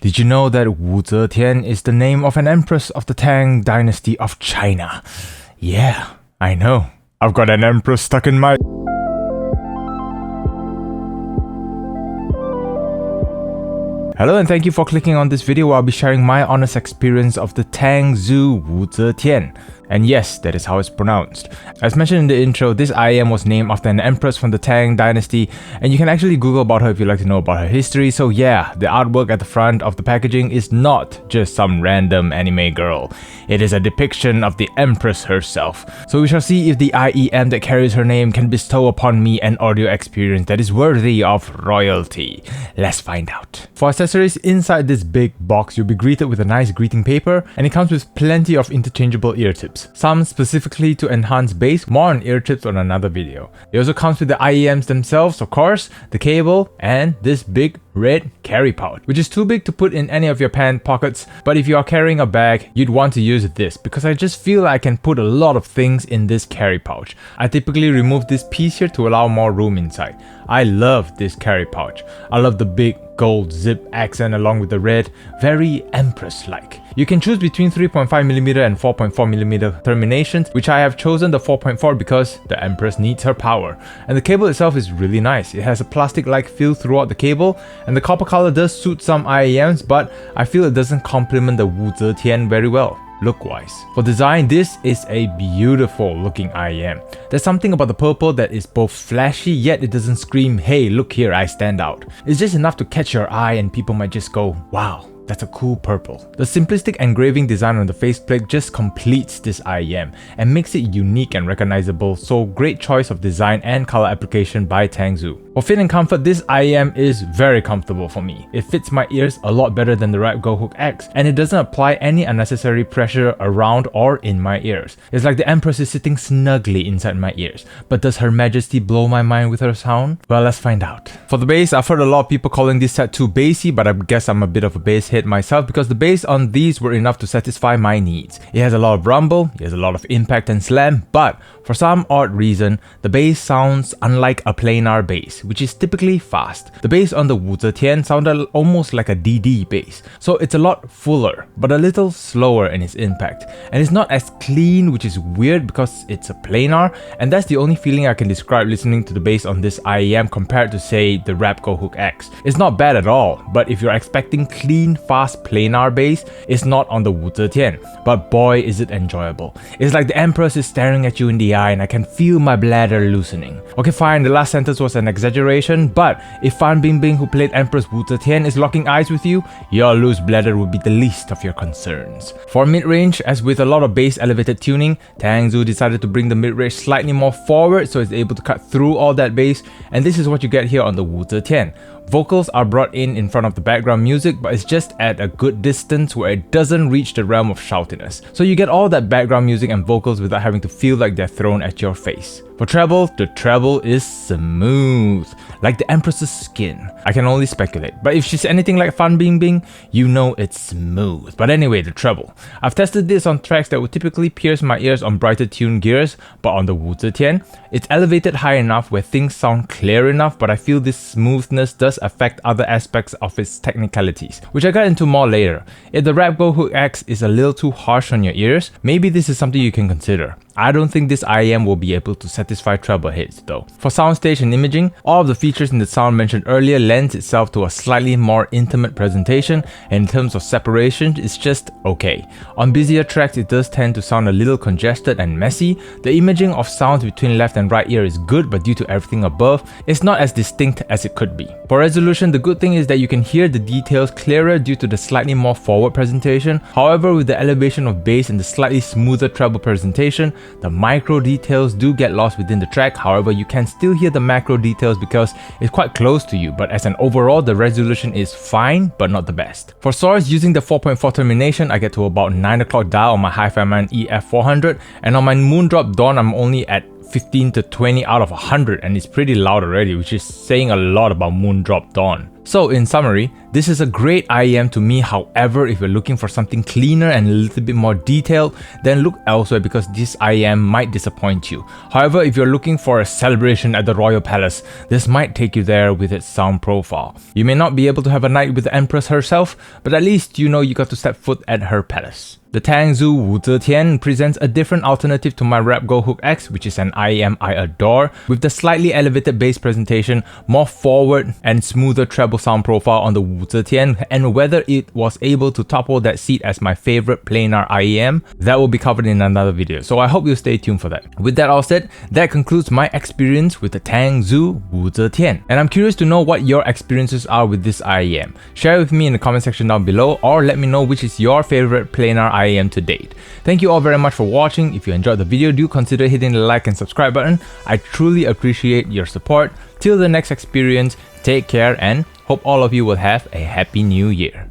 Did you know that Wu Zetian is the name of an empress of the Tang dynasty of China? Yeah, I know. I've got an empress stuck in my... Hello and thank you for clicking on this video where I'll be sharing my honest experience of the Tangzu Wu Zetian. And yes, that is how it's pronounced. As mentioned in the intro, this IM was named after an empress from the Tang dynasty, and you can actually Google about her if you'd like to know about her history. So yeah, the artwork at the front of the packaging is not just some random anime girl. It is a depiction of the empress herself. So we shall see if the IEM that carries her name can bestow upon me an audio experience that is worthy of royalty. Let's find out. For accessories, inside this big box, you'll be greeted with a nice greeting paper, and it comes with plenty of interchangeable ear tips. Some specifically to enhance bass, more on ear tips on another video. It also comes with the IEMs themselves, of course, the cable, and this big red carry pouch, which is too big to put in any of your pant pockets, but if you are carrying a bag, you'd want to use this because I just feel I can put a lot of things in this carry pouch. I typically remove this piece here to allow more room inside. I love this carry pouch. I love the big gold zip accent along with the red, very Empress-like. You can choose between 3.5mm and 4.4mm terminations, which I have chosen the 4.4 because the Empress needs her power. And the cable itself is really nice. It has a plastic-like feel throughout the cable, and the copper color does suit some IEMs, but I feel it doesn't complement the Wu Zetian very well look-wise. For design, this is a beautiful looking IEM. There's something about the purple that is both flashy, yet it doesn't scream, hey, look here, I stand out. It's just enough to catch your eye and people might just go, wow, that's a cool purple. The simplistic engraving design on the faceplate just completes this IEM and makes it unique and recognizable, so great choice of design and color application by Tangzu. For fit and comfort, this IEM is very comfortable for me. It fits my ears a lot better than the Rap Go Hook X, and it doesn't apply any unnecessary pressure around or in my ears. It's like the Empress is sitting snugly inside my ears. But does Her Majesty blow my mind with her sound? Well, let's find out. For the bass, I've heard a lot of people calling this set too bassy, but I guess I'm a bit of a bass head myself because the bass on these were enough to satisfy my needs. It has a lot of rumble, it has a lot of impact and slam, but for some odd reason, the bass sounds unlike a planar bass, which is typically fast. The bass on the Wu Zetian sounded almost like a DD bass, so it's a lot fuller, but a little slower in its impact. And it's not as clean, which is weird because it's a planar, and that's the only feeling I can describe listening to the bass on this IEM compared to, say, the Rap Go Hook X. It's not bad at all, but if you're expecting clean, fast planar bass, it's not on the Wu Zetian, but boy is it enjoyable. It's like the Empress is staring at you in the eye and I can feel my bladder loosening. Okay fine, the last sentence was an exaggeration, but if Fan Bingbing, who played Empress Wu Zetian, is locking eyes with you, your loose bladder would be the least of your concerns. For mid-range, as with a lot of bass elevated tuning, Tangzu decided to bring the mid-range slightly more forward so it's able to cut through all that bass, and this is what you get here on the Wu Zetian. Vocals are brought in front of the background music, but it's just at a good distance where it doesn't reach the realm of shoutiness. So you get all that background music and vocals without having to feel like they're thrown at your face. For treble, the treble is smooth, like the Empress's skin. I can only speculate, but if she's anything like Fan Bingbing, you know it's smooth. But anyway, the treble. I've tested this on tracks that would typically pierce my ears on brighter tuned gears, but on the Wu Zetian, it's elevated high enough where things sound clear enough, but I feel this smoothness does affect other aspects of its technicalities, which I got into more later. If the Rap Go Hook X is a little too harsh on your ears, maybe this is something you can consider. I don't think this IEM will be able to satisfy treble heads though. For soundstage and imaging, all of the features in the sound mentioned earlier lends itself to a slightly more intimate presentation, and in terms of separation, it's just okay. On busier tracks, it does tend to sound a little congested and messy. The imaging of sounds between left and right ear is good, but due to everything above, it's not as distinct as it could be. For resolution, the good thing is that you can hear the details clearer due to the slightly more forward presentation. However, with the elevation of bass and the slightly smoother treble presentation, the micro details do get lost within the track. However, you can still hear the macro details because it's quite close to you, but as an overall, the resolution is fine, but not the best. For source, using the 4.4 termination, I get to about 9 o'clock dial on my Hi-Fi Man EF400, and on my Moondrop Dawn, I'm only at 15 to 20 out of 100, and it's pretty loud already, which is saying a lot about Moondrop Dawn. So in summary, this is a great IEM to me. However, if you're looking for something cleaner and a little bit more detailed, then look elsewhere because this IEM might disappoint you. However, if you're looking for a celebration at the Royal Palace, this might take you there with its sound profile. You may not be able to have a night with the Empress herself, but at least you know you got to step foot at her palace. The Tangzu Wu Zetian presents a different alternative to my Rap Go Hook X, which is an IEM I adore, with the slightly elevated bass presentation, more forward and smoother treble sound profile on the Wu Zetian, and whether it was able to topple that seat as my favorite planar IEM, that will be covered in another video, so I hope you stay tuned for that. With that all said, that concludes my experience with the Tangzu Wu Zetian, and I'm curious to know what your experiences are with this IEM. Share with me in the comment section down below, or let me know which is your favorite planar IEM to date. Thank you all very much for watching. If you enjoyed the video, do consider hitting the like and subscribe button. I truly appreciate your support. Till the next experience, take care and hope all of you will have a happy new year.